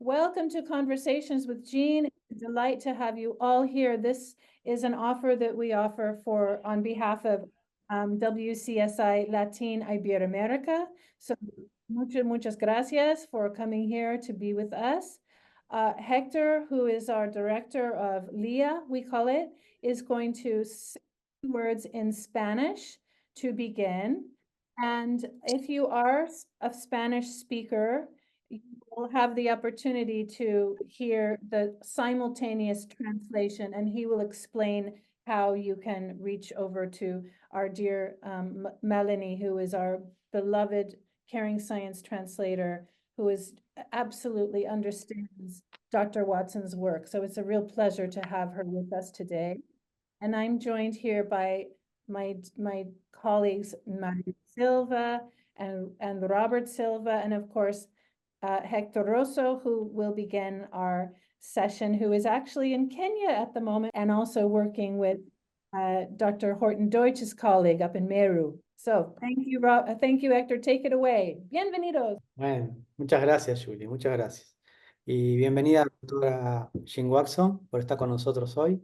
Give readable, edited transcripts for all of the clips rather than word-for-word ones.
Welcome to Conversations with Jean. It's a delight to have you all here. This is an offer that we offer on behalf of WCSI Latin Iberoamerica. So muchas gracias for coming here to be with us. Hector, who is our director of LIA, we call it, is going to say words in Spanish to begin. And if you are a Spanish speaker, you will have the opportunity to hear the simultaneous translation, and he will explain how you can reach over to our dear Melanie, who is our beloved caring science translator, who absolutely understands Dr. Watson's work. So it's a real pleasure to have her with us today. And I'm joined here by my colleagues, Mario Silva and Robert Silva, and of course, Hector Rosso, who will begin our session, who is actually in Kenya at the moment and also working with Dr. Horton Deutsch's colleague up in Meru. So thank you, Hector. Take it away. Bienvenidos. Bueno, muchas gracias, Julie, muchas gracias. Y bienvenida, doctora Jean Watson, por estar con nosotros hoy.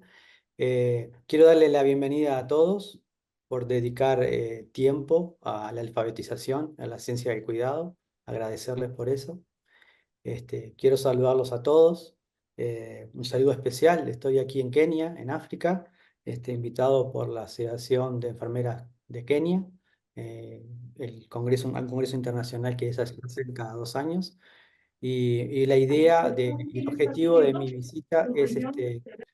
Quiero darle la bienvenida a todos por dedicar tiempo a la alfabetización, a la ciencia del cuidado. Agradecerles por eso. Quiero saludarlos a todos. Un saludo especial. Estoy aquí en Kenia, en África, invitado por la Asociación de Enfermeras de Kenia, un congreso internacional que se hace cada 2 años. Y la idea y el objetivo de mi visita es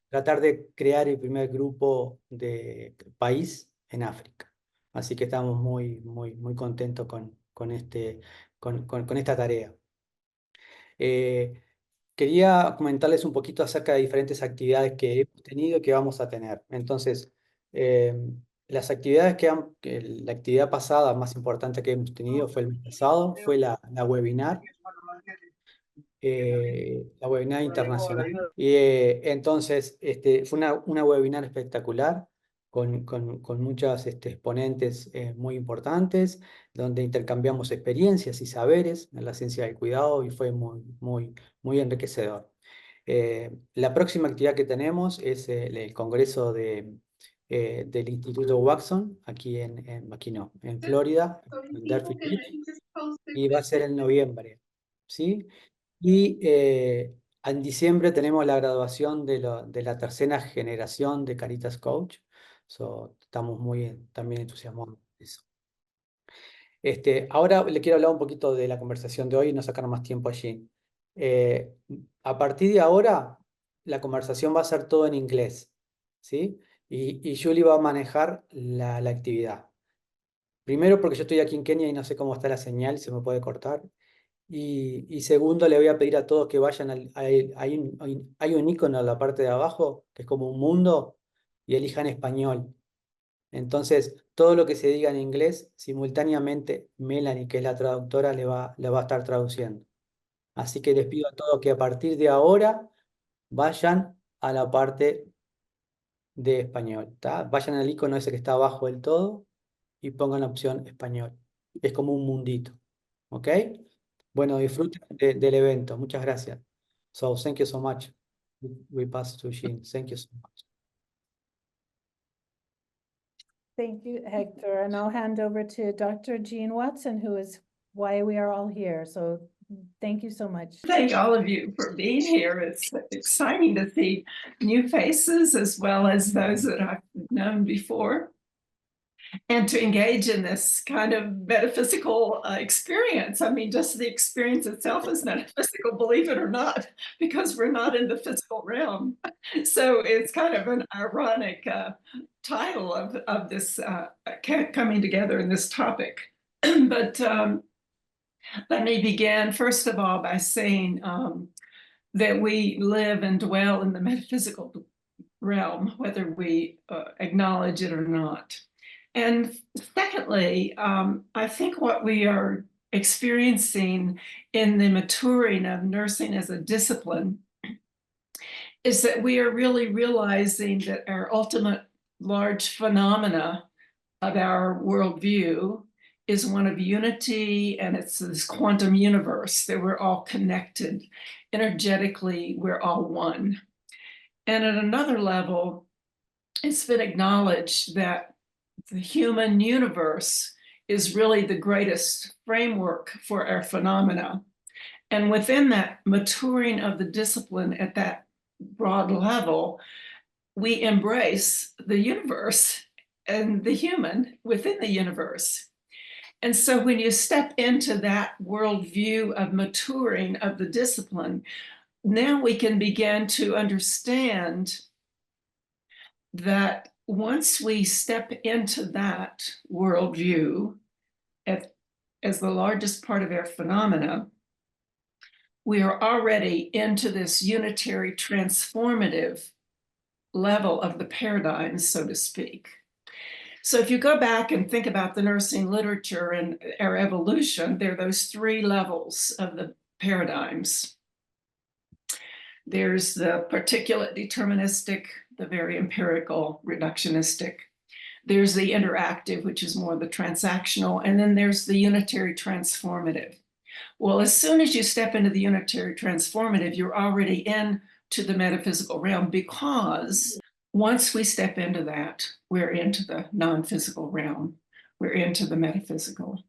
tratar de crear el primer grupo de país en África. Así que estamos muy contentos con esta tarea. Quería comentarles un poquito acerca de diferentes actividades que hemos tenido y que vamos a tener. Entonces, las actividades la actividad pasada más importante que hemos tenido fue el mes pasado, fue la webinar internacional. Entonces, fue una webinar espectacular con muchas exponentes muy importantes, donde intercambiamos experiencias y saberes en la ciencia del cuidado y fue muy enriquecedor. La próxima actividad que tenemos es el congreso del Instituto Watson, en Florida, en Delphi Beach, y va a ser en noviembre, ¿sí? Y en diciembre tenemos la graduación de la tercera generación de Caritas Coach. Estamos también entusiasmados por eso. Ahora le quiero hablar un poquito de la conversación de hoy y no sacar más tiempo allí. A partir de ahora, la conversación va a ser todo en inglés, ¿sí? Y Julie va a manejar la actividad. Primero porque yo estoy aquí en Kenia y no sé cómo está la señal, se me puede cortar. Y segundo, le voy a pedir a todos que vayan hay un icono en la parte de abajo, que es como un mundo, y elijan español. Entonces, todo lo que se diga en inglés, simultáneamente Melanie, que es la traductora, le va a estar traduciendo. Así que les pido a todos que a partir de ahora vayan a la parte de español, ¿tá? Vayan al icono ese que está abajo del todo y pongan la opción español. Es como un mundito, ¿ok? Bueno, disfruten del evento. Muchas gracias. So, thank you so much. We pass to Jean. Thank you so much. Thank you, Hector. And I'll hand over to Dr. Jean Watson, who is why we are all here. So thank you so much. Thank all of you for being here. It's exciting to see new faces as well as those that I've known before, and to engage in this kind of metaphysical experience. I mean, just the experience itself is metaphysical, believe it or not, because we're not in the physical realm. So it's kind of an ironic title of this coming together in this topic. But let me begin, first of all, by saying that we live and dwell in the metaphysical realm, whether we acknowledge it or not. And secondly, I think what we are experiencing in the maturing of nursing as a discipline is that we are really realizing that our ultimate large phenomena of our worldview is one of unity, and it's this quantum universe that we're all connected. energetically, we're all one. And at another level, it's been acknowledged that the human universe is really the greatest framework for our phenomena. And within that maturing of the discipline at that broad level, we embrace the universe and the human within the universe. And so when you step into that worldview of maturing of the discipline, now we can begin to understand that once we step into that worldview as the largest part of our phenomena, we are already into this unitary transformative level of the paradigms, so to speak. So if you go back and think about the nursing literature and our evolution, there are those three levels of the paradigms. There's the particulate deterministic, the very empirical reductionistic. There's the interactive, which is more the transactional, and then there's the unitary transformative. Well, as soon as you step into the unitary transformative, you're already into the metaphysical realm, because once we step into that, we're into the non-physical realm. We're into the metaphysical.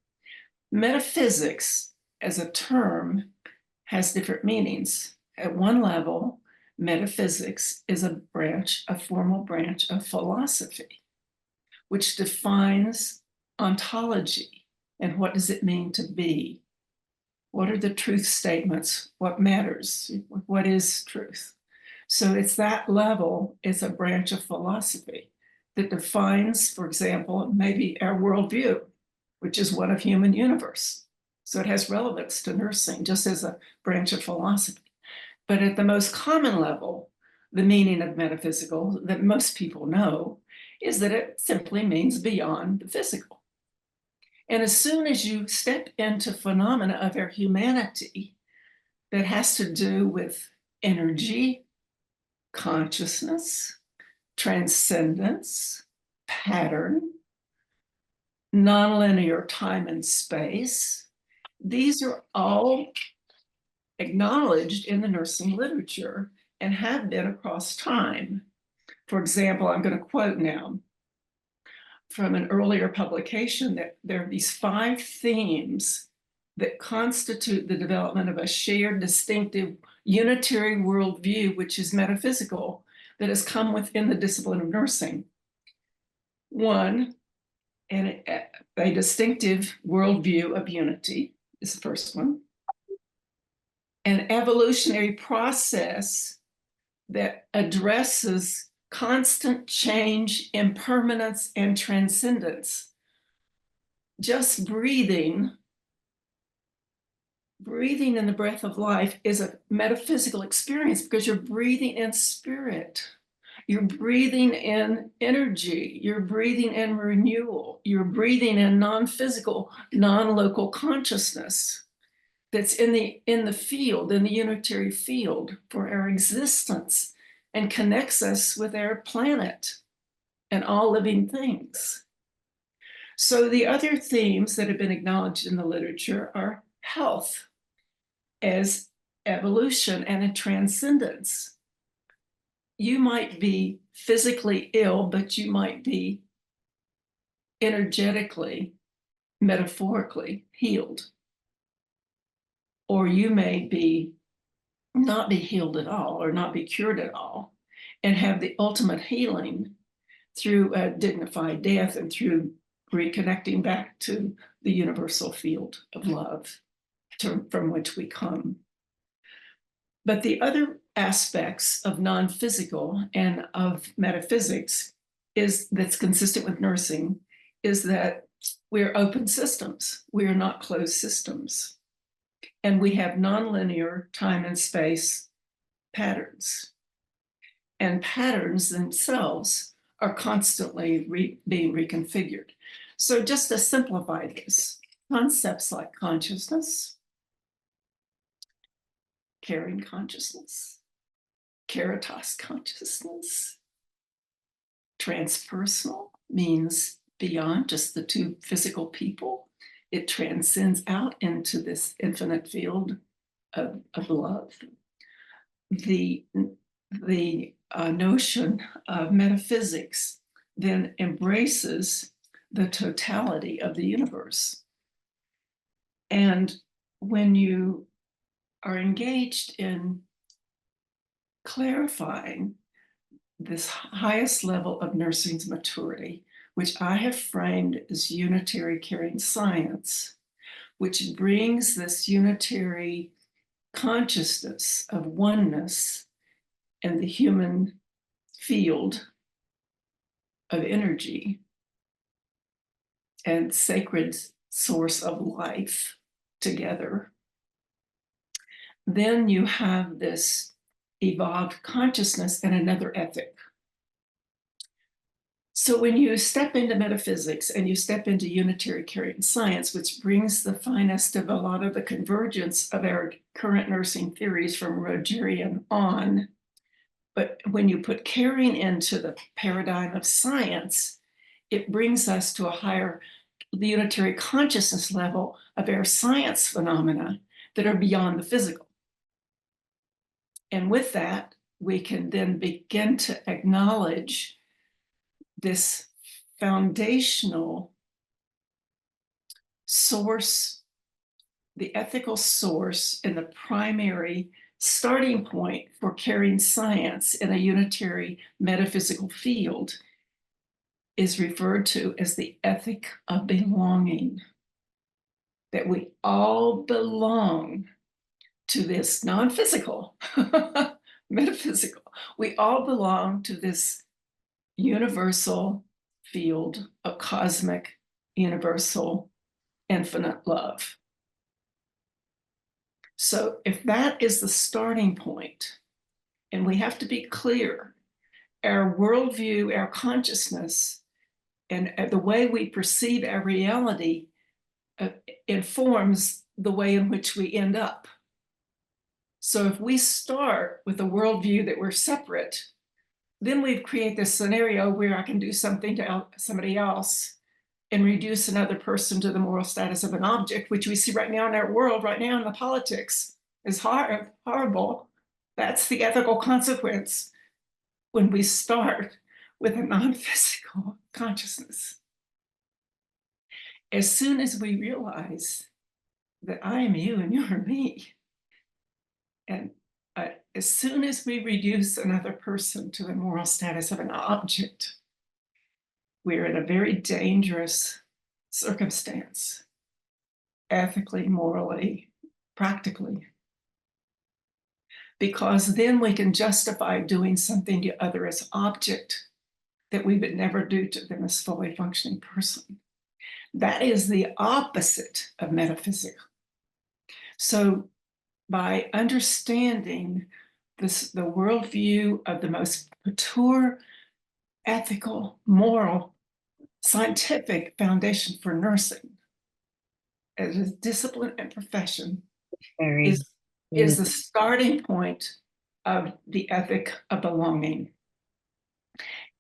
Metaphysics as a term has different meanings. At one level, metaphysics is a formal branch of philosophy, which defines ontology and what does it mean to be. What are the truth statements? What matters? What is truth? So it's that level, it's a branch of philosophy that defines, for example, maybe our worldview, which is one of human universe. So it has relevance to nursing just as a branch of philosophy. But at the most common level, the meaning of metaphysical that most people know is that it simply means beyond the physical. And as soon as you step into phenomena of our humanity that has to do with energy, consciousness, transcendence, pattern, nonlinear time and space, these are all acknowledged in the nursing literature and have been across time. For example, I'm going to quote now from an earlier publication that there are these 5 themes that constitute the development of a shared, distinctive, unitary worldview, which is metaphysical, that has come within the discipline of nursing. 1, a distinctive worldview of unity is the first one. An evolutionary process that addresses constant change, impermanence, and transcendence. Just breathing in the breath of life is a metaphysical experience because you're breathing in spirit. You're breathing in energy. You're breathing in renewal. You're breathing in non-physical, non-local consciousness that's in the field, in the unitary field for our existence, and connects us with our planet and all living things. So the other themes that have been acknowledged in the literature are health as evolution and a transcendence. You might be physically ill, but you might be energetically, metaphorically healed. Or you may not be healed at all or not be cured at all and have the ultimate healing through a dignified death and through reconnecting back to the universal field of love from which we come. But the other aspects of non-physical and of metaphysics that's consistent with nursing is that we're open systems. We are not closed systems. And we have nonlinear time and space patterns. And patterns themselves are constantly being reconfigured. So just to simplify this, concepts like consciousness, caring consciousness, caritas consciousness, transpersonal means beyond just the 2 physical people. It transcends out into this infinite field of love. the notion of metaphysics then embraces the totality of the universe. And when you are engaged in clarifying this highest level of nursing's maturity, which I have framed as unitary caring science, which brings this unitary consciousness of oneness and the human field of energy and sacred source of life together, then you have this evolved consciousness and another ethic. So when you step into metaphysics and you step into unitary caring science, which brings the finest of a lot of the convergence of our current nursing theories from Rogerian on, but when you put caring into the paradigm of science, it brings us to a higher unitary consciousness level of our science phenomena that are beyond the physical. And with that, we can then begin to acknowledge this foundational source, the ethical source and the primary starting point for carrying science in a unitary metaphysical field is referred to as the ethic of belonging. That we all belong to this non-physical, metaphysical. We all belong to this universal field of cosmic, universal, infinite love. So if that is the starting point, and we have to be clear, our worldview, our consciousness, and the way we perceive our reality informs the way in which we end up. So if we start with a worldview that we're separate, then we create this scenario where I can do something to somebody else and reduce another person to the moral status of an object, which we see right now in our world, right now in the politics, is horrible. That's the ethical consequence when we start with a non-physical consciousness. As soon as we realize that I am you and you're me, and as soon as we reduce another person to the moral status of an object, we're in a very dangerous circumstance, ethically, morally, practically. Because then we can justify doing something to other as object that we would never do to them as fully functioning person. That is the opposite of metaphysics. So by understanding this, the worldview of the most mature, ethical, moral, scientific foundation for nursing as a discipline and profession is the starting point of the ethic of belonging.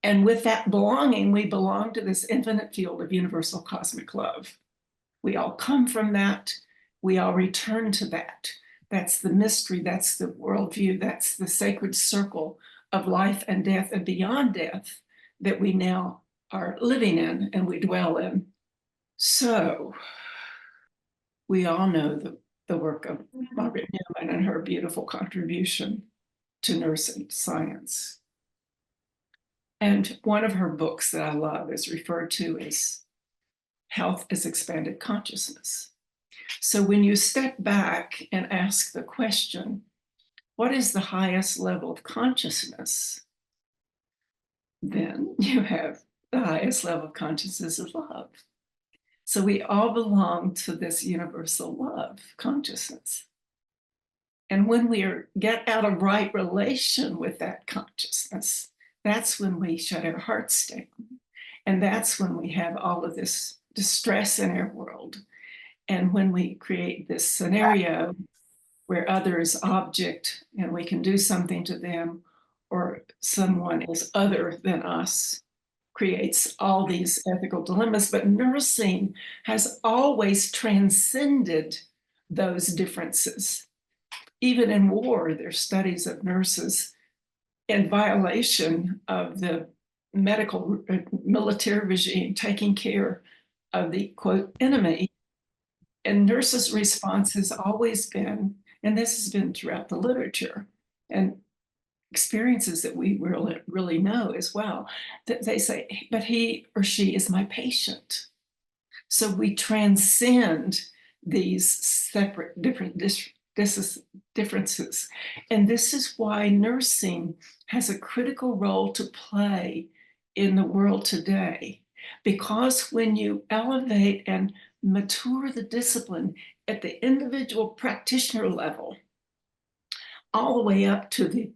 And with that belonging, we belong to this infinite field of universal cosmic love. We all come from that. We all return to that. That's the mystery. That's the worldview. That's the sacred circle of life and death and beyond death that we now are living in and we dwell in. So we all know the work of Margaret Newman and her beautiful contribution to nursing science. And one of her books that I love is referred to as Health as Expanded Consciousness. So when you step back and ask the question, what is the highest level of consciousness? Then you have the highest level of consciousness of love. So we all belong to this universal love consciousness. And when we get out of right relation with that consciousness, that's when we shut our hearts down. And that's when we have all of this distress in our world. And when we create this scenario where other is object and we can do something to them, or someone is other than us, creates all these ethical dilemmas. But nursing has always transcended those differences. even in war, there's studies of nurses in violation of the medical military regime taking care of the quote enemy. And nurses' response has always been, and this has been throughout the literature and experiences that we really know as well, that they say, but he or she is my patient. So we transcend these separate differences. And this is why nursing has a critical role to play in the world today. Because when you elevate and mature the discipline at the individual practitioner level, all the way up to the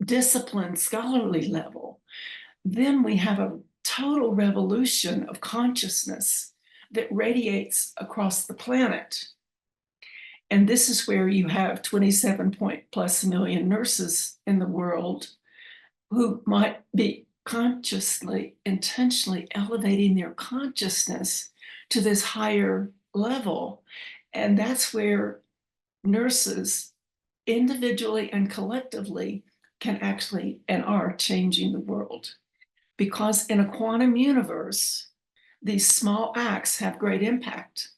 disciplined scholarly level, then we have a total revolution of consciousness that radiates across the planet. And this is where you have 27+ million nurses in the world who might be consciously, intentionally elevating their consciousness to this higher level. And that's where nurses, individually and collectively, can actually and are changing the world. Because in a quantum universe, these small acts have great impact.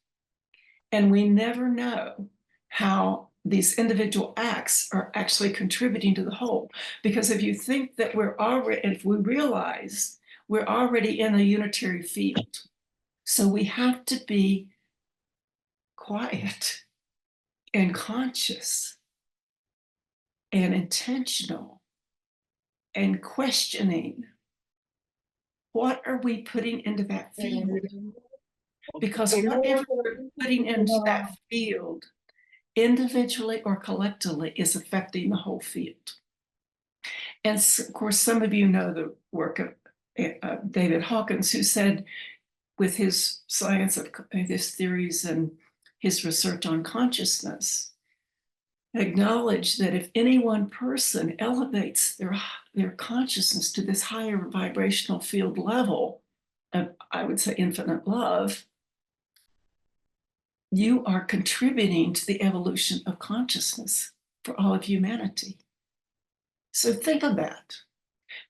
And we never know how these individual acts are actually contributing to the whole. Because if you think that if we realize we're already in a unitary field, so we have to be quiet and conscious and intentional and questioning. What are we putting into that field? Because whatever we're putting into that field, individually or collectively, is affecting the whole field. And of course, some of you know the work of David Hawkins, who said, with his science of his theories and his research on consciousness, acknowledged that if any one person elevates their consciousness to this higher vibrational field level of, I would say, infinite love, you are contributing to the evolution of consciousness for all of humanity. So think of that.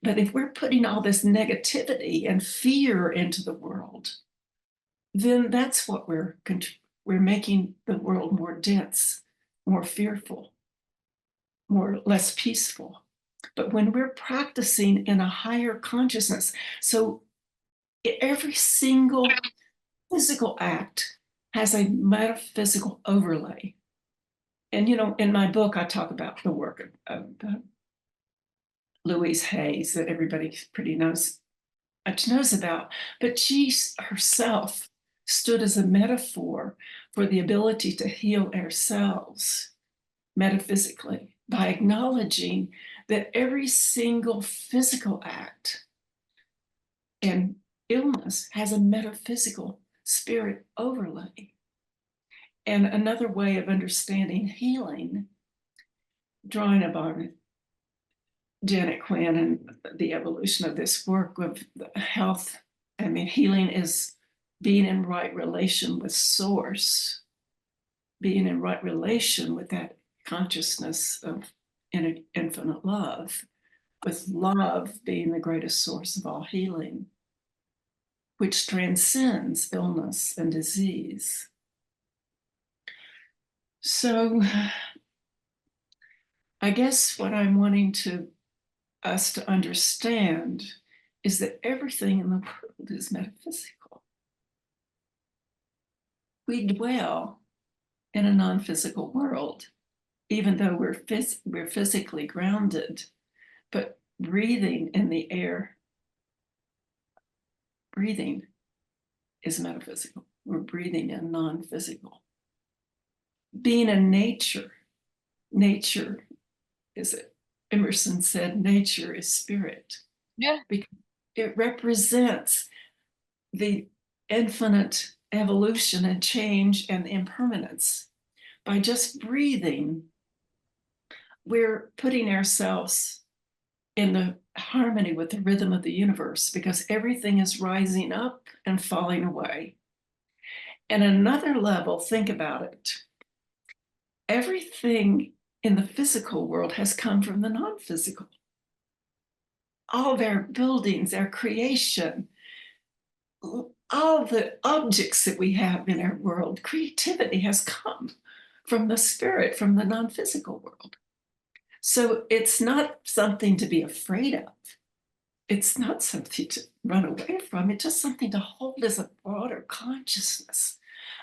But if we're putting all this negativity and fear into the world, then that's what we're making the world more dense, more fearful, less peaceful. But when we're practicing in a higher consciousness, so every single physical act has a metaphysical overlay. And, in my book, I talk about the work of Louise Hayes that everybody pretty much knows about. But she herself stood as a metaphor for the ability to heal ourselves metaphysically by acknowledging that every single physical act and illness has a metaphysical spirit overlay. And another way of understanding healing, drawing upon Janet Quinn and the evolution of this work of health, healing is being in right relation with source, being in right relation with that consciousness of infinite love, with love being the greatest source of all healing, which transcends illness and disease. So I guess what I'm wanting us to understand is that everything in the world is metaphysical. We dwell in a non-physical world, even though we're physically grounded, but breathing in the air, breathing is metaphysical. We're breathing in non-physical. Being in nature is it? Emerson said, nature is spirit. Yeah. Because it represents the infinite evolution and change and impermanence. By just breathing, we're putting ourselves in the harmony with the rhythm of the universe, because everything is rising up and falling away. And another level, think about it. Everything in the physical world has come from the non-physical. All of our buildings, our creation, all the objects that we have in our world, creativity has come from the spirit, from the non-physical world. So it's not something to be afraid of. It's not something to run away from. It's just something to hold as a broader consciousness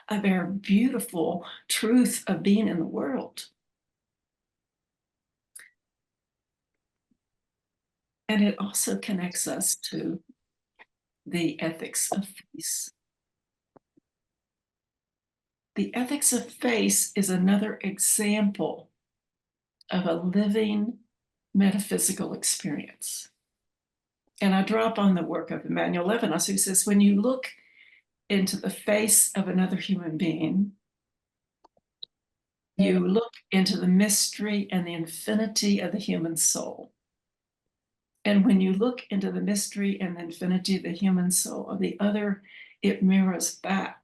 of our beautiful truth of being in the world. And it also connects us to the ethics of face. The ethics of face is another example of a living metaphysical experience. And I draw upon the work of Emmanuel Levinas, who says, when you look into the face of another human being, you look into the mystery and the infinity of the human soul. And when you look into the mystery and the infinity of the human soul of the other, it mirrors back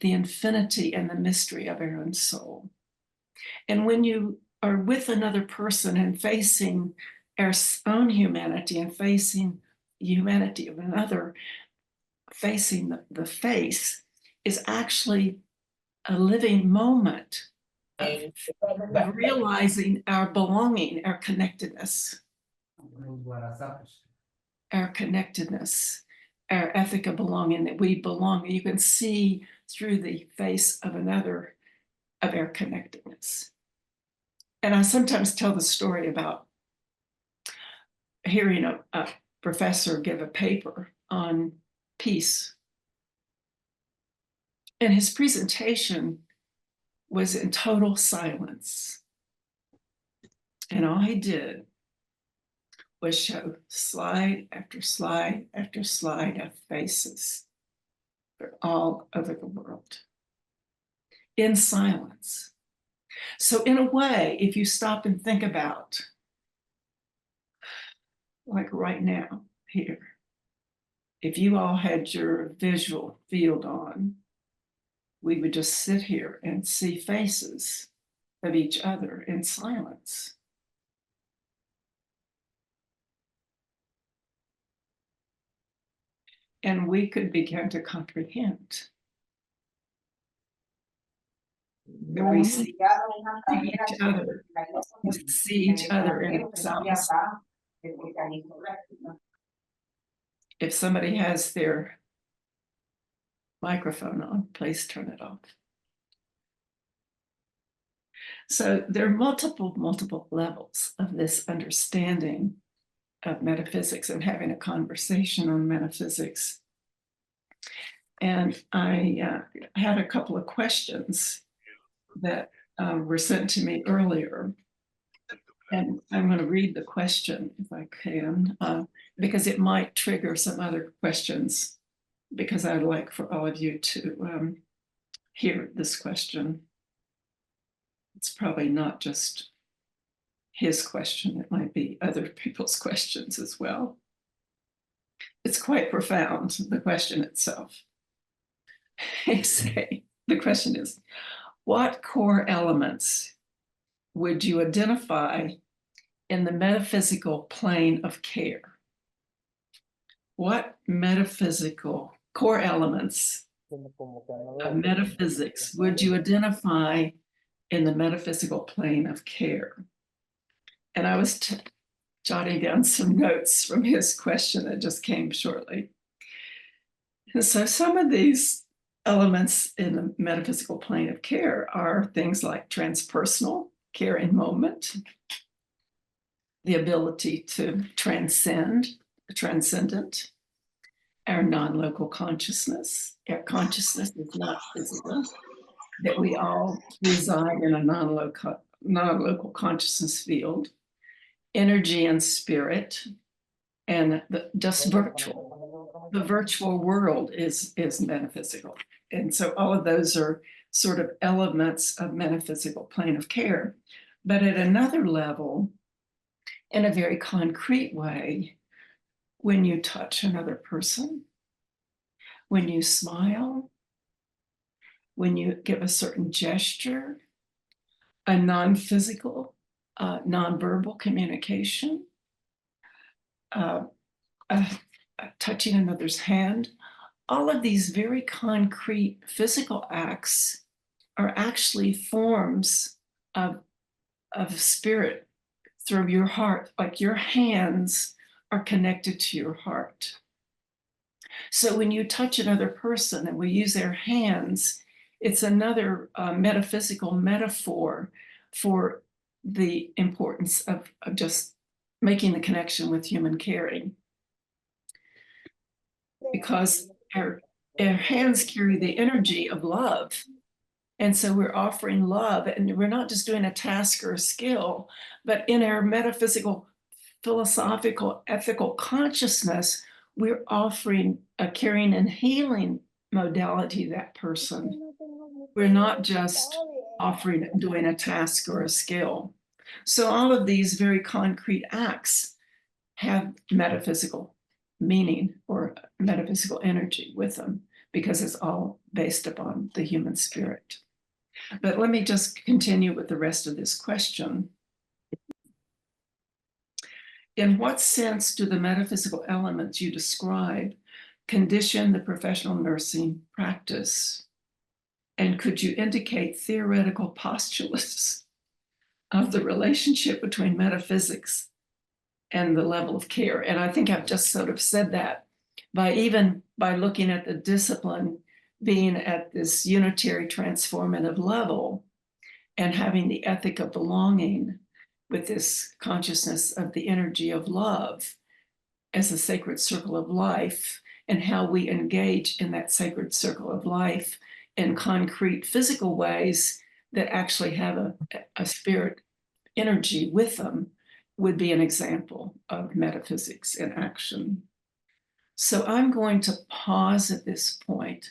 the infinity and the mystery of our own soul. And when you are with another person and facing our own humanity and facing the humanity of another, facing the face is actually a living moment of realizing our belonging, our connectedness, our ethic of belonging, that we belong. You can see through the face of another of our connectedness. And I sometimes tell the story about hearing a professor give a paper on peace. And his presentation was in total silence. And all he did was show slide after slide after slide of faces all over the world in silence. So in a way, if you stop and think about, like right now here, if you all had your visual field on, we would just sit here and see faces of each other in silence. And we could begin to comprehend that we see each other in ourselves. If somebody has their microphone on, please turn it off. So there are multiple levels of this understanding of metaphysics and having a conversation on metaphysics. And I had a couple of questions that were sent to me earlier. And I'm going to read the question if I can, because it might trigger some other questions, because I'd like for all of you to hear this question. It's probably not just his question, it might be other people's questions as well. It's quite profound, the question itself. The question is, what core elements would you identify in the metaphysical plane of care? What metaphysical core elements of metaphysics would you identify in the metaphysical plane of care? And I was jotting down some notes from his question that just came shortly. And so some of these elements in the metaphysical plane of care are things like transpersonal care in moment, the ability to transcend the transcendent, our non-local consciousness. Our consciousness is not physical, that we all reside in a non-local consciousness field, energy and spirit, and just virtual. The virtual world is metaphysical. And so all of those are sort of elements of metaphysical plane of care. But at another level, in a very concrete way, when you touch another person, when you smile, when you give a certain gesture, a non-physical nonverbal communication, touching another's hand. All of these very concrete physical acts are actually forms of spirit through your heart, like your hands are connected to your heart. So when you touch another person and we use their hands, it's another metaphysical metaphor for the importance of just making the connection with human caring. Because our hands carry the energy of love. And so we're offering love, and we're not just doing a task or a skill, but in our metaphysical, philosophical, ethical consciousness, we're offering a caring and healing modality to that person. We're not just offering, doing a task or a skill. So all of these very concrete acts have metaphysical meaning or metaphysical energy with them, because it's all based upon the human spirit. But let me just continue with the rest of this question. In what sense do the metaphysical elements you describe condition the professional nursing practice? And could you indicate theoretical postulates of the relationship between metaphysics and the level of care? And I think I've just sort of said that by looking at the discipline being at this unitary transformative level and having the ethic of belonging with this consciousness of the energy of love as a sacred circle of life, and how we engage in that sacred circle of life in concrete physical ways that actually have a spirit energy with them, would be an example of metaphysics in action. So I'm going to pause at this point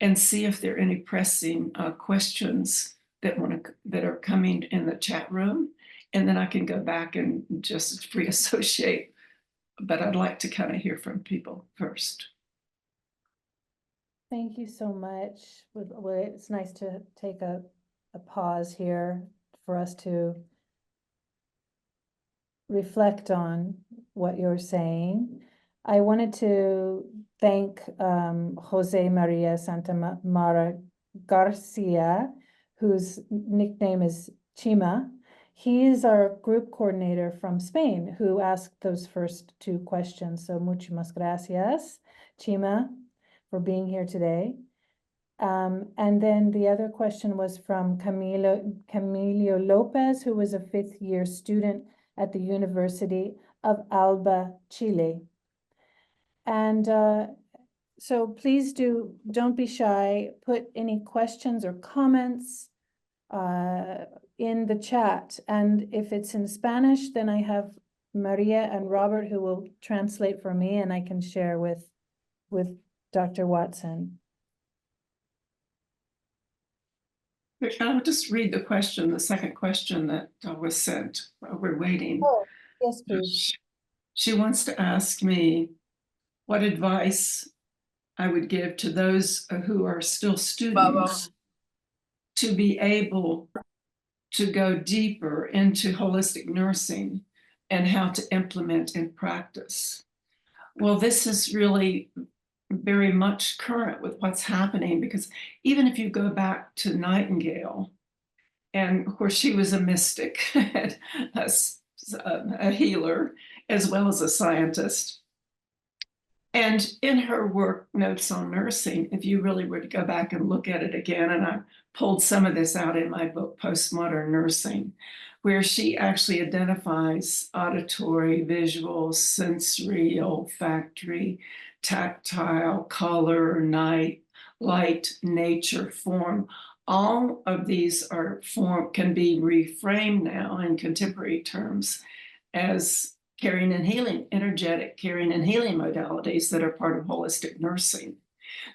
and see if there are any pressing questions that are coming in the chat room, and then I can go back and just free associate. But I'd like to kind of hear from people first. Thank you so much. It's nice to take a pause here for us to reflect on what you're saying. I wanted to thank Jose Maria Santa Mara Garcia, whose nickname is Chima. He is our group coordinator from Spain, who asked those first two questions. So muchas gracias, Chima, for being here today. And then the other question was from Camilo Lopez, who was a fifth-year student at the University of Alba, Chile. And so please don't be shy, put any questions or comments in the chat. And if it's in Spanish, then I have Maria and Robert who will translate for me, and I can share with Dr. Watson. I'll just read the question, the second question that was sent while we're waiting. Oh, yes, please. She wants to ask me what advice I would give to those who are still students to be able to go deeper into holistic nursing and how to implement and practice. Well, this is really very much current with what's happening, because even if you go back to Nightingale, and of course she was a mystic, a healer, as well as a scientist. And in her work, Notes on Nursing, if you really were to go back and look at it again, and I pulled some of this out in my book, Postmodern Nursing, where she actually identifies auditory, visual, sensory, olfactory, tactile, color, light, nature, form. All of these can be reframed now in contemporary terms as caring and healing, energetic caring and healing modalities that are part of holistic nursing.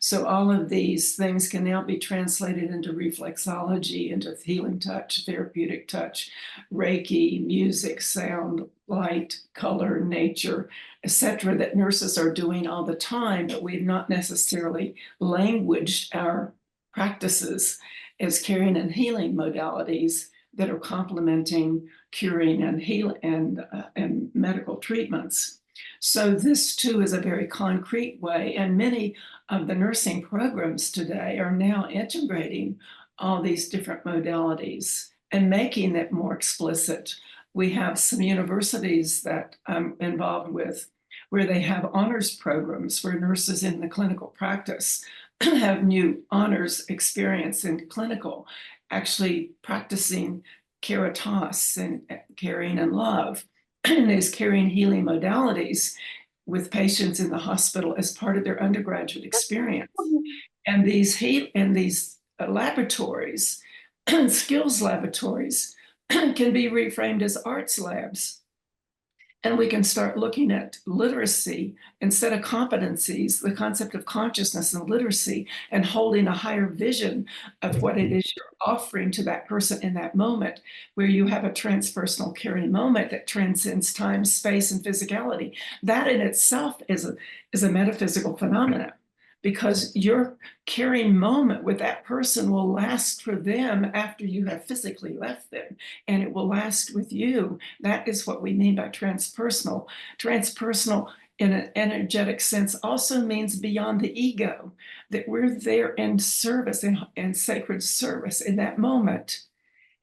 So all of these things can now be translated into reflexology, into healing touch, therapeutic touch, Reiki, music, sound, light, color, nature, etc., that nurses are doing all the time, but we've not necessarily languaged our practices as caring and healing modalities that are complementing curing and healing and medical treatments. So this too is a very concrete way, and many of the nursing programs today are now integrating all these different modalities and making it more explicit. We have some universities that I'm involved with where they have honors programs where nurses in the clinical practice have new honors experience in clinical, actually practicing caritas and caring and love, and these caring healing modalities with patients in the hospital as part of their undergraduate experience. And these laboratories, skills laboratories, can be reframed as arts labs. And we can start looking at literacy instead of competencies, the concept of consciousness and literacy, and holding a higher vision of what it is you're offering to that person in that moment, where you have a transpersonal caring moment that transcends time, space, and physicality. That in itself is a metaphysical phenomenon, because your caring moment with that person will last for them after you have physically left them, and it will last with you. That is what we mean by transpersonal. Transpersonal in an energetic sense also means beyond the ego, that we're there in service, in sacred service in that moment.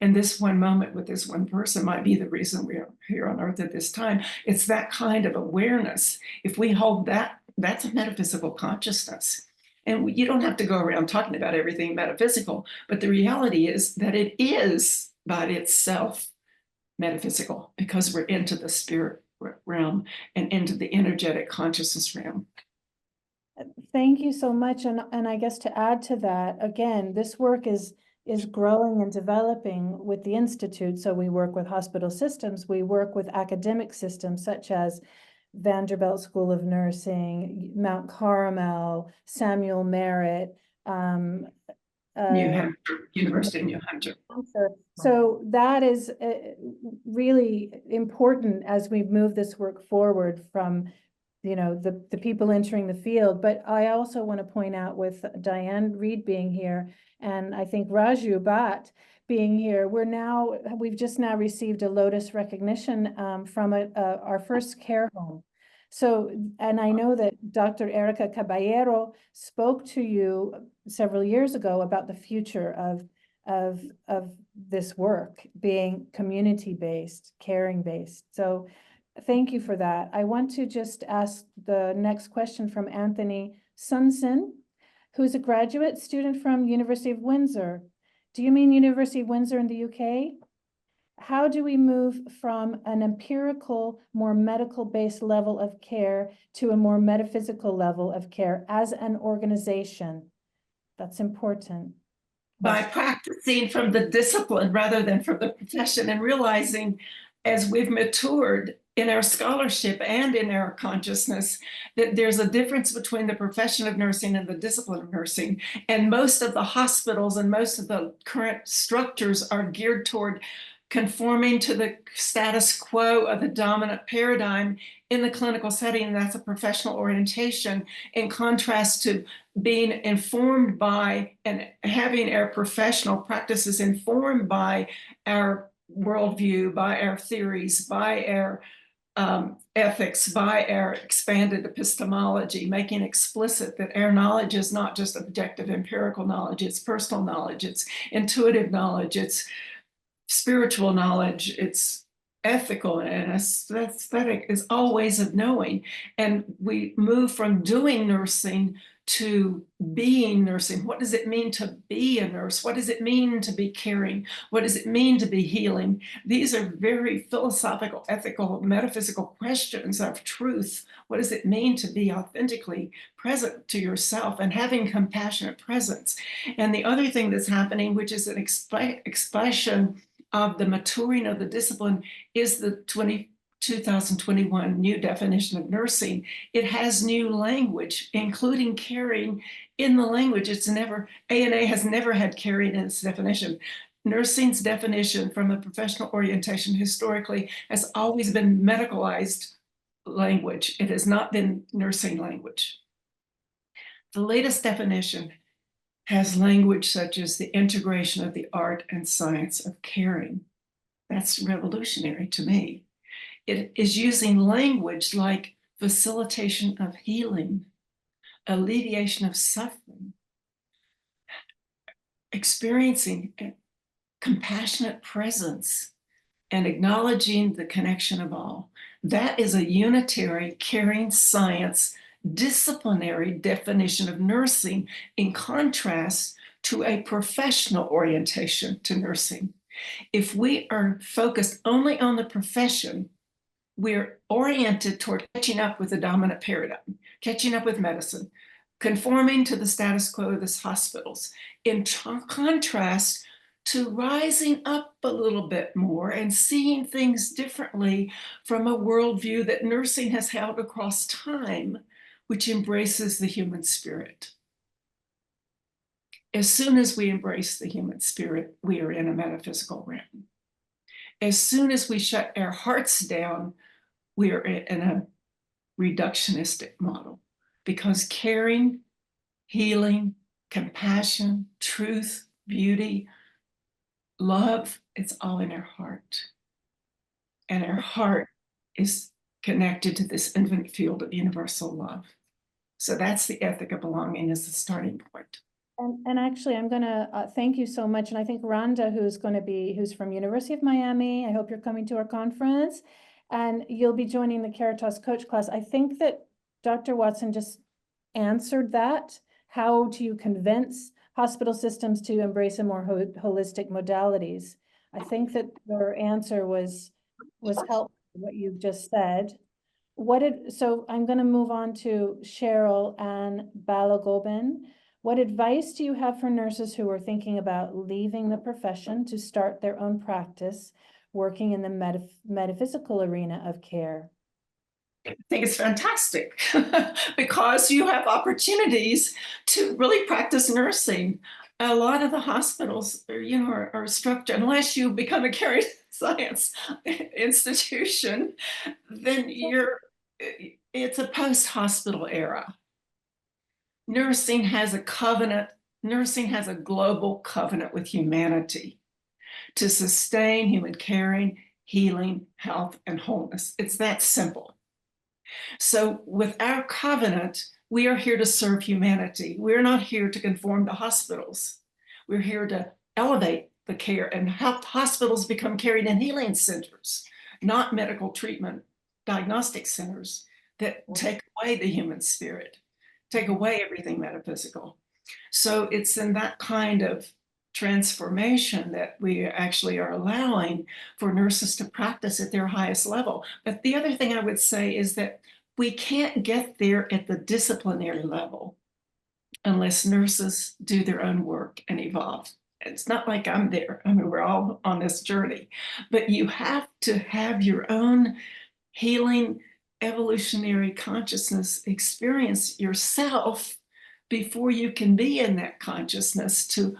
And this one moment with this one person might be the reason we're here on earth at this time. It's that kind of awareness. If we hold that, that's a metaphysical consciousness. And you don't have to go around talking about everything metaphysical, but the reality is that it is by itself metaphysical, because we're into the spirit realm and into the energetic consciousness realm. Thank you so much. And I guess to add to that, again, this work is growing and developing with the Institute. So we work with hospital systems, we work with academic systems such as Vanderbilt School of Nursing, Mount Carmel, Samuel Merritt, New Hampshire, University of New Hampshire. So that is really important as we move this work forward from, you know, the people entering the field. But I also want to point out, with Diane Reed being here, and I think Raju Bhatt being here, we've just now received a Lotus recognition from our first care home. So, and I know that Dr. Erica Caballero spoke to you several years ago about the future of this work being community-based, caring-based. So thank you for that. I want to just ask the next question from Anthony Sunson, who's a graduate student from University of Windsor. Do you mean University of Windsor in the UK? How do we move from an empirical, more medical-based level of care to a more metaphysical level of care as an organization? That's important. By practicing from the discipline rather than from the profession, and realizing as we've matured in our scholarship and in our consciousness that there's a difference between the profession of nursing and the discipline of nursing. And most of the hospitals and most of the current structures are geared toward conforming to the status quo of the dominant paradigm in the clinical setting. That's a professional orientation, in contrast to being informed by and having our professional practices informed by our worldview, by our theories, by our ethics, by our expanded epistemology, making explicit that our knowledge is not just objective empirical knowledge, it's personal knowledge, it's intuitive knowledge, it's spiritual knowledge, it's ethical and aesthetic, is all ways of knowing. And we move from doing nursing to being nursing. What does it mean to be a nurse? What does it mean to be caring? What does it mean to be healing? These are very philosophical, ethical, metaphysical questions of truth. What does it mean to be authentically present to yourself and having compassionate presence? And the other thing that's happening, which is an expression of the maturing of the discipline, is the 2021 new definition of nursing. It has new language, including caring in the language. ANA has never had caring in its definition. Nursing's definition from a professional orientation historically has always been medicalized language. It has not been nursing language. The latest definition has language such as the integration of the art and science of caring. That's revolutionary to me. It is using language like facilitation of healing, alleviation of suffering, experiencing a compassionate presence, and acknowledging the connection of all. That is a unitary, caring science, disciplinary definition of nursing, in contrast to a professional orientation to nursing. If we are focused only on the profession, we're oriented toward catching up with the dominant paradigm, catching up with medicine, conforming to the status quo of the hospitals, in contrast to rising up a little bit more and seeing things differently from a worldview that nursing has held across time, which embraces the human spirit. As soon as we embrace the human spirit, we are in a metaphysical realm. As soon as we shut our hearts down, we are in a reductionistic model, because caring, healing, compassion, truth, beauty, love, it's all in our heart. And our heart is connected to this infinite field of universal love. So that's the ethic of belonging, is the starting point. And actually, I'm gonna thank you so much. And I think Rhonda, who's from University of Miami, I hope you're coming to our conference, and you'll be joining the Caritas coach class. I think that Dr. Watson just answered that. How do you convince hospital systems to embrace a more holistic modalities? I think that your answer was helpful, what you've just said. So I'm going to move on to Cheryl and Balagobin. What advice do you have for nurses who are thinking about leaving the profession to start their own practice, working in the metaphysical arena of care? I think it's fantastic because you have opportunities to really practice nursing. A lot of the hospitals are structured, unless you become a caring science institution, then it's a post-hospital era. Nursing has a covenant, nursing has a global covenant with humanity to sustain human caring, healing, health, and wholeness. It's that simple. So with our covenant, we are here to serve humanity. We're not here to conform to hospitals. We're here to elevate the care and help hospitals become caring and healing centers, not medical treatment diagnostic centers that take away the human spirit, take away everything metaphysical. So it's in that kind of transformation that we actually are allowing for nurses to practice at their highest level. But the other thing I would say is that we can't get there at the disciplinary level unless nurses do their own work and evolve. It's not like I'm there. I mean, we're all on this journey, but you have to have your own healing, evolutionary consciousness experience yourself before you can be in that consciousness to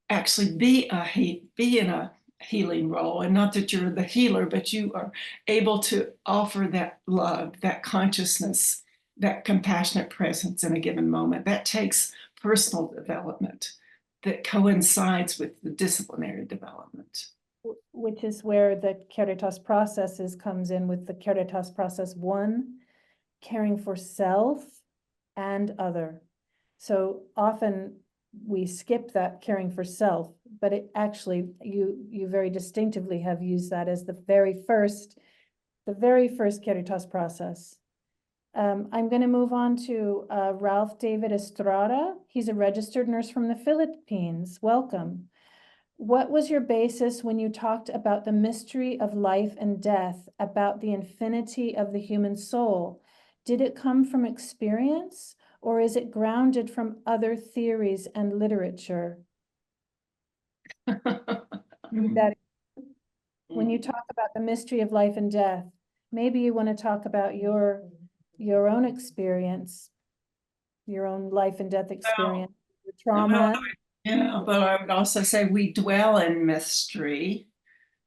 actually be in a healing role. And not that you're the healer, but you are able to offer that love, that consciousness, that compassionate presence in a given moment. That takes personal development that coincides with the disciplinary development. Which is where the Caritas processes comes in, with the Caritas process 1, caring for self and other. So often we skip that caring for self, but it actually, you very distinctively have used that as the very first Caritas process. I'm going to move on to Ralph David Estrada. He's a registered nurse from the Philippines. Welcome. What was your basis when you talked about the mystery of life and death, about the infinity of the human soul? Did it come from experience, or is it grounded from other theories and literature? When you talk about the mystery of life and death, maybe you want to talk about your own experience, your own life and death experience, your trauma. Yeah, but I would also say we dwell in mystery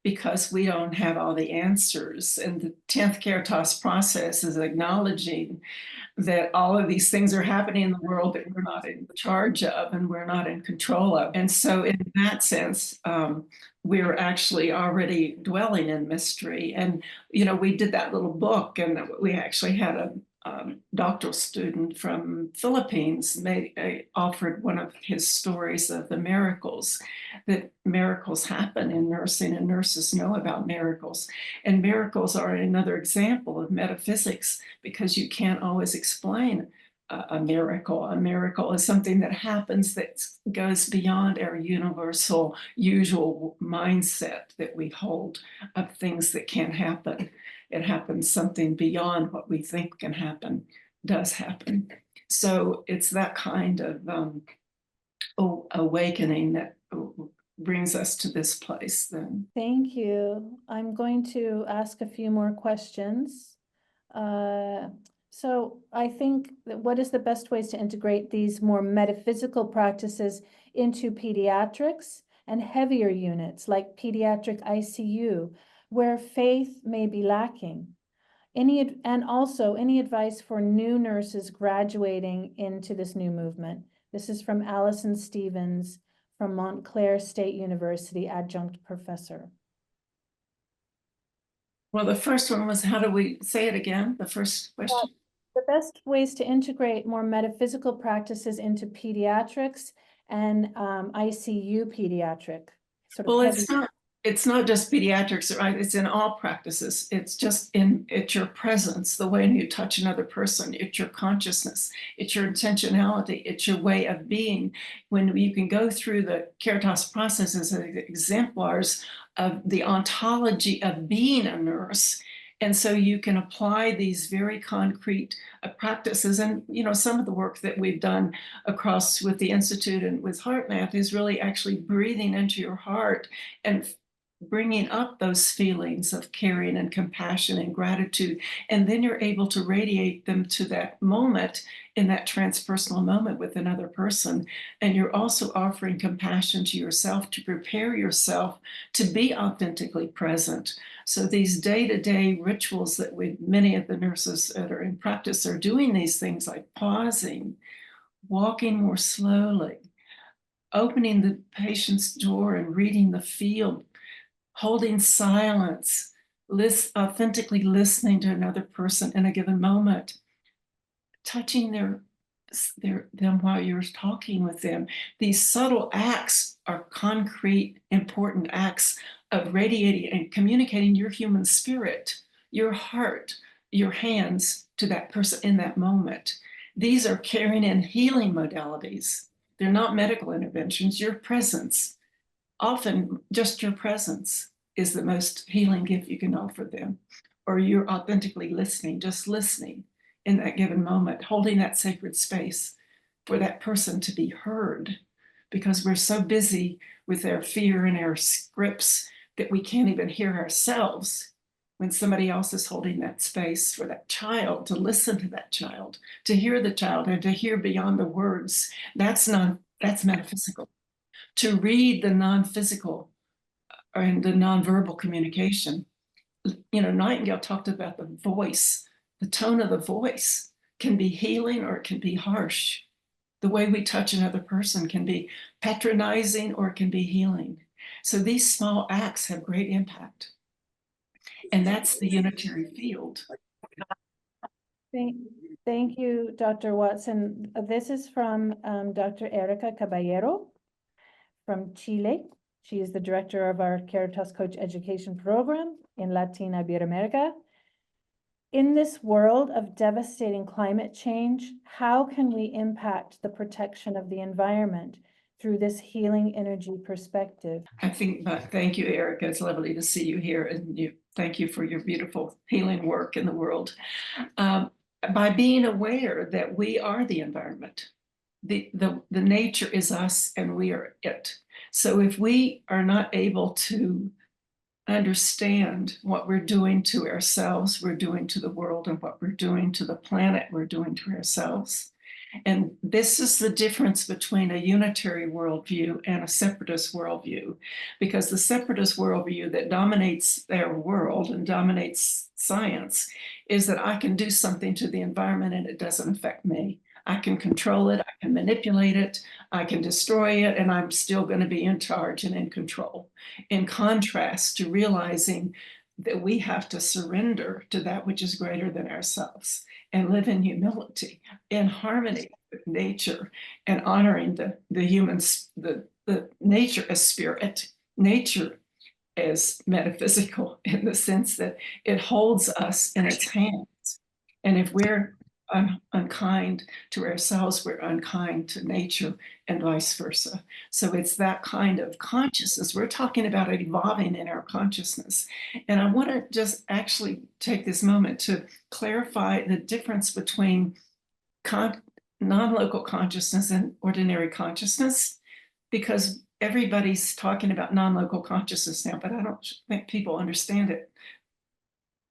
because we don't have all the answers. And the 10th Caritas process is acknowledging that all of these things are happening in the world that we're not in charge of and we're not in control of. And so in that sense, we're actually already dwelling in mystery. And, you know, we did that little book, and we actually had a doctoral student from Philippines offered one of his stories of the miracles, that miracles happen in nursing and nurses know about miracles. And miracles are another example of metaphysics, because you can't always explain a miracle. A miracle is something that happens that goes beyond our universal, usual mindset that we hold of things that can't happen. It happens something beyond what we think can happen, does happen. So it's that kind of awakening that brings us to this place then. Thank you. I'm going to ask a few more questions. So I think that what is the best ways to integrate these more metaphysical practices into pediatrics and heavier units like pediatric ICU, where faith may be lacking? And also any advice for new nurses graduating into this new movement? This is from Allison Stevens from Montclair State University, adjunct professor. Well, the first one was, how do we say it again? The first question? The best ways to integrate more metaphysical practices into pediatrics and ICU pediatric. Well, it's not just pediatrics, right? It's in all practices. It's just it's your presence, the way you touch another person, it's your consciousness, it's your intentionality, it's your way of being. When you can go through the Caritas processes as exemplars of the ontology of being a nurse, and so you can apply these very concrete practices. And, you know, some of the work that we've done across with the Institute and with HeartMath is really actually breathing into your heart and bringing up those feelings of caring and compassion and gratitude. And then you're able to radiate them to that moment, in that transpersonal moment with another person. And you're also offering compassion to yourself to prepare yourself to be authentically present. So these day-to-day rituals that many of the nurses that are in practice are doing these things, like pausing, walking more slowly, opening the patient's door and reading the field, holding silence, authentically listening to another person in a given moment, touching them while you're talking with them. These subtle acts are concrete, important acts of radiating and communicating your human spirit, your heart, your hands to that person in that moment. These are caring and healing modalities. They're not medical interventions. Your presence, often just your presence, is the most healing gift you can offer them. Or you're authentically listening, just listening in that given moment, holding that sacred space for that person to be heard, because we're so busy with our fear and our scripts that we can't even hear ourselves when somebody else is holding that space for that child, to listen to that child, to hear the child, and to hear beyond the words. That's metaphysical. To read the non-physical and the nonverbal communication. You know, Nightingale talked about the voice. The tone of the voice can be healing or it can be harsh. The way we touch another person can be patronizing or it can be healing. So these small acts have great impact. And that's the unitary field. Thank you, Dr. Watson. This is from Dr. Erica Caballero from Chile. She is the director of our Caritas Coach Education Program in Latin Iberoamerica. In this world of devastating climate change, how can we impact the protection of the environment through this healing energy perspective? Thank you, Erica. It's lovely to see you here, and thank you for your beautiful healing work in the world. By being aware that we are the environment, the nature is us and we are it. So if we are not able to understand what we're doing to ourselves, we're doing to the world, and what we're doing to the planet, we're doing to ourselves, And this is the difference between a unitary worldview and a separatist worldview, because the separatist worldview that dominates their world and dominates science is that I can do something to the environment and it doesn't affect me. I can control it, I can manipulate it, I can destroy it, and I'm still going to be in charge and in control. In contrast to realizing that we have to surrender to that which is greater than ourselves and live in humility, in harmony with nature, and honoring the humans, the nature as spirit, nature as metaphysical, in the sense that it holds us in its hands. And if we're unkind to ourselves, we're unkind to nature, and vice versa. So it's that kind of consciousness. We're talking about evolving in our consciousness. And I want to just actually take this moment to clarify the difference between non-local consciousness and ordinary consciousness, because everybody's talking about non-local consciousness now, but I don't think people understand it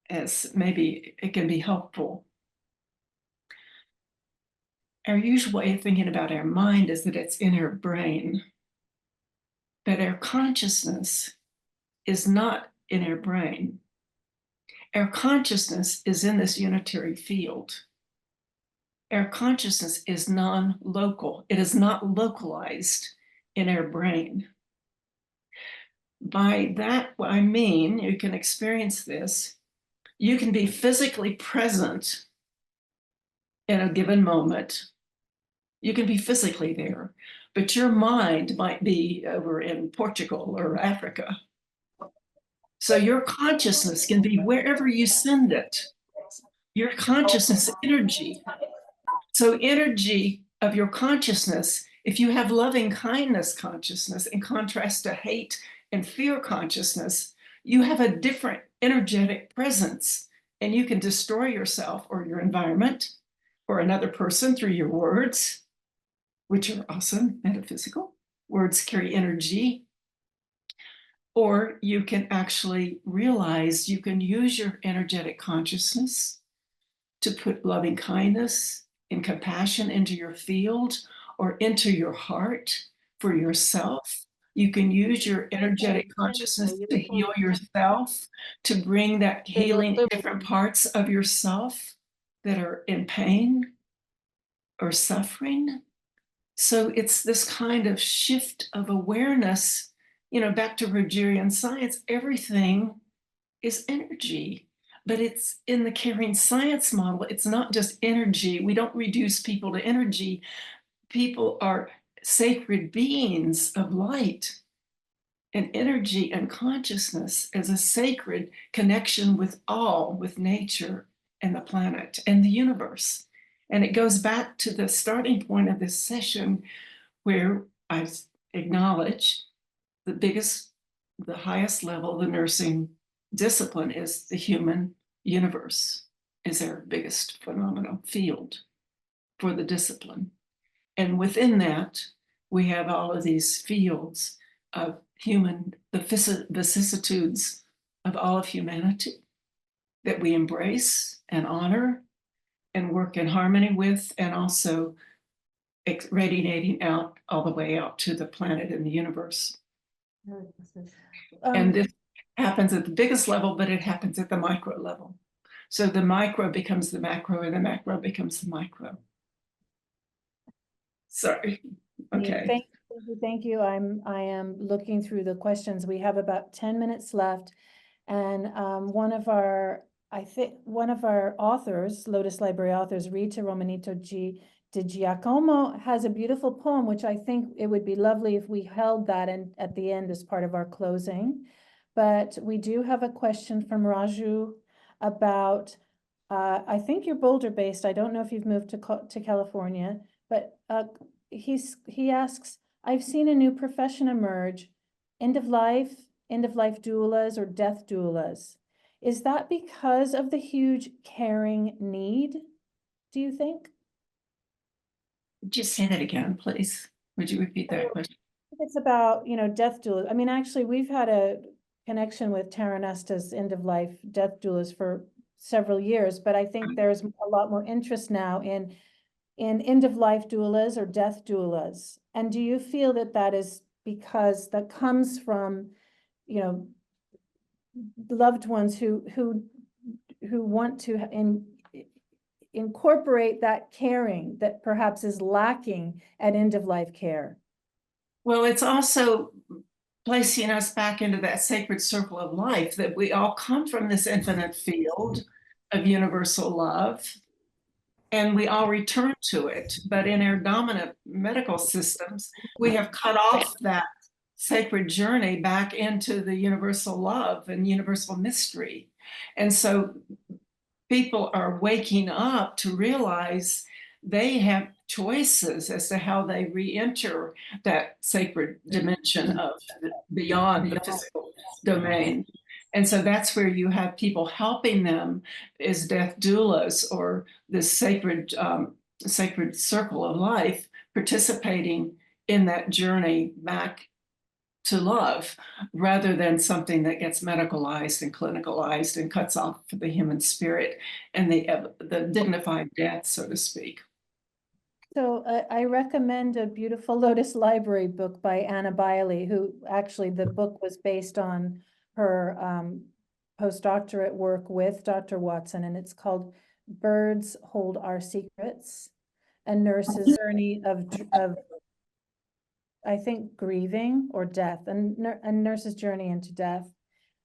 as maybe it can be helpful. Our usual way of thinking about our mind is that it's in our brain, but our consciousness is not in our brain. Our consciousness is in this unitary field. Our consciousness is non-local. It is not localized in our brain. By that, what I mean, you can experience this. You can be physically present in a given moment. You can be physically there, but your mind might be over in Portugal or Africa. So your consciousness can be wherever you send it. Your consciousness energy. So energy of your consciousness, if you have loving kindness consciousness in contrast to hate and fear consciousness, you have a different energetic presence, and you can destroy yourself or your environment or another person through your words, which are also metaphysical. Words carry energy. Or you can actually realize you can use your energetic consciousness to put loving kindness and compassion into your field or into your heart for yourself. You can use your energetic consciousness to heal yourself, to bring that healing in different parts of yourself that are in pain or suffering. So it's this kind of shift of awareness, back to Rogerian science, everything is energy. But it's in the caring science model, it's not just energy. We don't reduce people to energy. People are sacred beings of light, and energy and consciousness as a sacred connection with all, with nature and the planet and the universe. And it goes back to the starting point of this session, where I acknowledge the highest level, the nursing discipline is the human universe, is our biggest phenomenal field for the discipline. And within that, we have all of these fields of the vicissitudes of all of humanity that we embrace and honor and work in harmony with, and also radiating out all the way out to the planet and the universe. And this happens at the biggest level, but it happens at the micro level. So the micro becomes the macro, and the macro becomes the micro. Sorry. Okay. Thank you. I am looking through the questions. We have about 10 minutes left. And one of our authors, Lotus Library authors, Rita Romanito Di Giacomo, has a beautiful poem, which I think it would be lovely if we held that at the end as part of our closing. But we do have a question from Raju about, I think you're Boulder based. I don't know if you've moved to California, but he asks, I've seen a new profession emerge, end of life doulas or death doulas. Is that because of the huge caring need, do you think? Just say that again, please. Would you repeat that question? It's about, death doulas. I mean, actually, we've had a connection with Taranesta's end of life death doulas for several years, but I think there's a lot more interest now in in end-of-life doulas or death doulas? And do you feel that that is because that comes from, you know, loved ones who want to incorporate that caring that perhaps is lacking at end-of-life care? Well, it's also placing us back into that sacred circle of life, that we all come from this infinite field of universal love, and we all return to it. But in our dominant medical systems, we have cut off that sacred journey back into the universal love and universal mystery. And so people are waking up to realize they have choices as to how they re-enter that sacred dimension of beyond the physical domain. And so that's where you have people helping them as death doulas or this sacred circle of life, participating in that journey back to love, rather than something that gets medicalized and clinicalized and cuts off the human spirit and the dignified death, so to speak. So I recommend a beautiful Lotus Library book by Anna Biley, who actually the book was based on her postdoctorate work with Dr. Watson, and it's called Birds Hold Our Secrets, a nurse's journey of I think grieving or death, and a nurse's journey into death.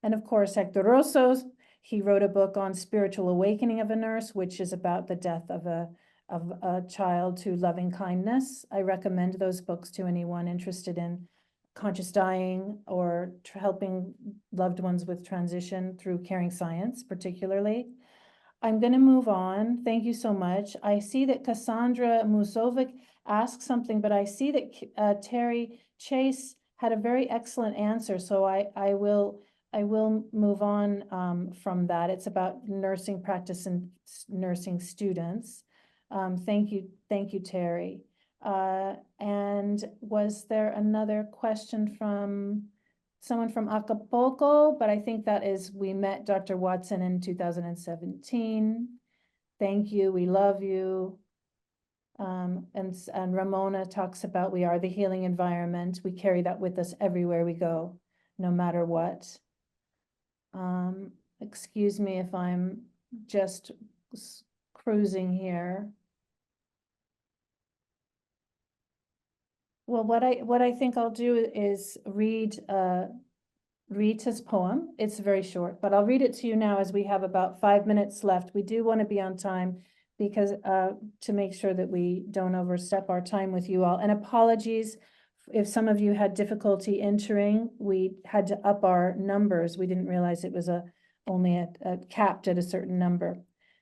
And of course, Hector Rosso's, he wrote a book on spiritual awakening of a nurse, which is about the death of a child to loving kindness. I recommend those books to anyone interested in conscious dying or helping loved ones with transition through caring science, particularly. I'm going to move on. Thank you so much. I see that Cassandra Musovic asked something, but I see that Terry Chase had a very excellent answer. So I will move on from that. It's about nursing practice and nursing students. Thank you, Terry. And was there another question from someone from Acapulco? But I think that is, we met Dr. Watson in 2017. Thank you, we love you. And Ramona talks about, we are the healing environment. We carry that with us everywhere we go, no matter what. Excuse me if I'm just cruising here. Well, what I think I'll do is read Rita's poem. It's very short, but I'll read it to you now as we have about 5 minutes left. We do want to be on time because to make sure that we don't overstep our time with you all. And apologies if some of you had difficulty entering. We had to up our numbers. We didn't realize it was only capped at a certain number.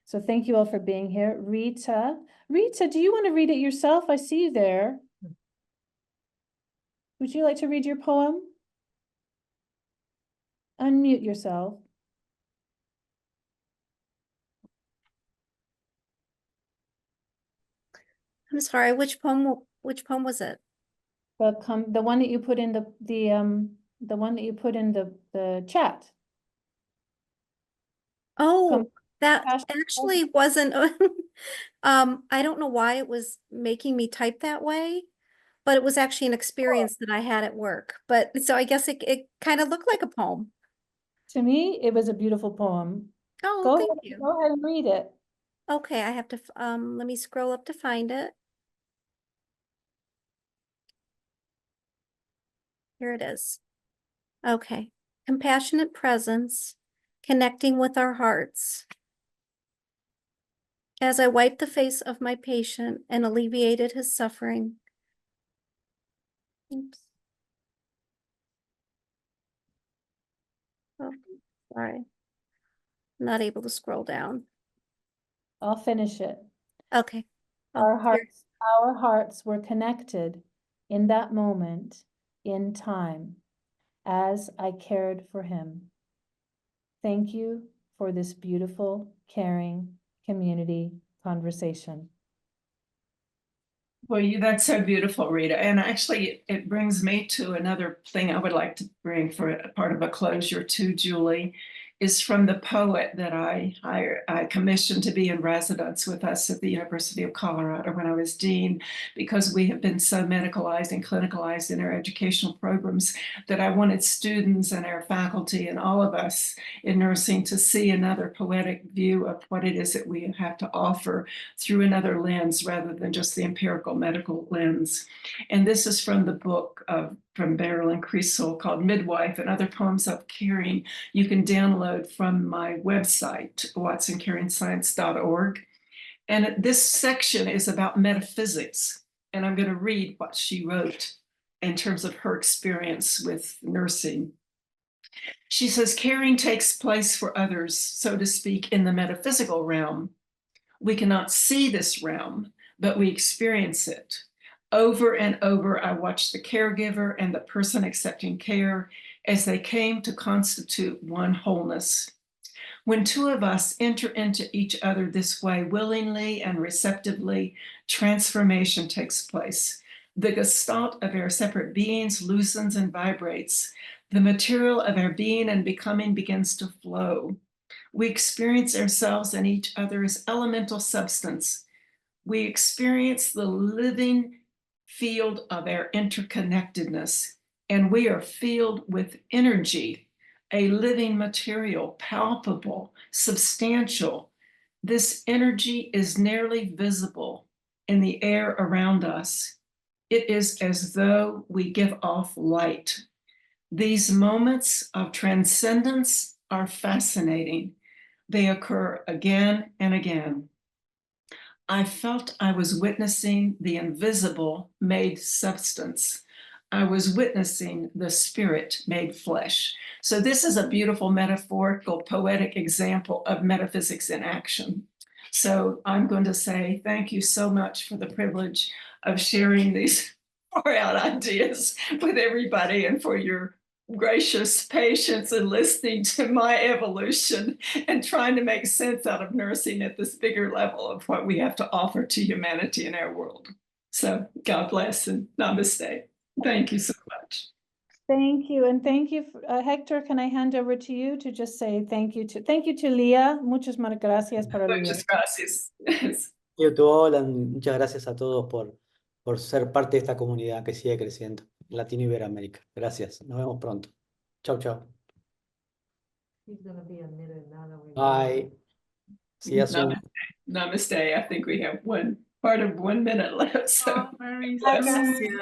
So thank you all for being here. Rita, do you want to read it yourself? I see you there. Would you like to read your poem? Unmute yourself. I'm sorry, which poem was it? The one that you put in the one that you put in the chat. Oh, that Compassion. actually wasn't I don't know why it was making me type that way, but it was actually an experience that I had at work. But so I guess it kind of looked like a poem. To me, it was a beautiful poem. Oh, thank you. Go ahead and read it. Okay, I have to let me scroll up to find it. Here it is. Okay. Compassionate presence, connecting with our hearts. As I wiped the face of my patient and alleviated his suffering. Oops. Oh, sorry. I'm not able to scroll down. I'll finish it. Okay. Our hearts were connected in that moment in time as I cared for him. Thank you for this beautiful, caring community conversation. Well, that's so beautiful, Rita. And actually, it brings me to another thing I would like to bring for a part of a closure too, Julie, is from the poet that I commissioned to be in residence with us at the University of Colorado when I was dean, because we have been so medicalized and clinicalized in our educational programs that I wanted students and our faculty and all of us in nursing to see another poetic view of what it is that we have to offer through another lens rather than just the empirical medical lens. And this is from the book from Marilyn Creasel called Midwife and Other Poems of Caring. You can download from my website, watsoncaringScience.org. And this section is about metaphysics. And I'm going to read what she wrote in terms of her experience with nursing. She says, caring takes place for others, so to speak, in the metaphysical realm. We cannot see this realm, but we experience it. Over and over, I watched the caregiver and the person accepting care as they came to constitute one wholeness. When two of us enter into each other this way, willingly and receptively, transformation takes place. The gestalt of our separate beings loosens and vibrates. The material of our being and becoming begins to flow. We experience ourselves and each other as elemental substance. We experience the living field of our interconnectedness, and we are filled with energy, a living material, palpable, substantial. This energy is nearly visible in the air around us. It is as though we give off light. These moments of transcendence are fascinating. They occur again and again. I felt I was witnessing the invisible made substance. I was witnessing the spirit made flesh. So this is a beautiful metaphorical, poetic example of metaphysics in action. So I'm going to say thank you so much for the privilege of sharing these far out ideas with everybody and for your gracious patience and listening to my evolution and trying to make sense out of nursing at this bigger level of what we have to offer to humanity in our world. So God bless and namaste. Thank you so much. Thank you. And thank you. Hector, can I hand over to you to just say thank you to Leah. Muchas gracias para Leah. Muchas gracias. Muchas gracias a todos por ser parte de esta comunidad que sigue creciendo, Latino Iberoamérica. Gracias. Nos vemos pronto. Chau, chau. Bye. See you soon. Namaste. I think we have one part of 1 minute left. So Very Bye, nice. guys.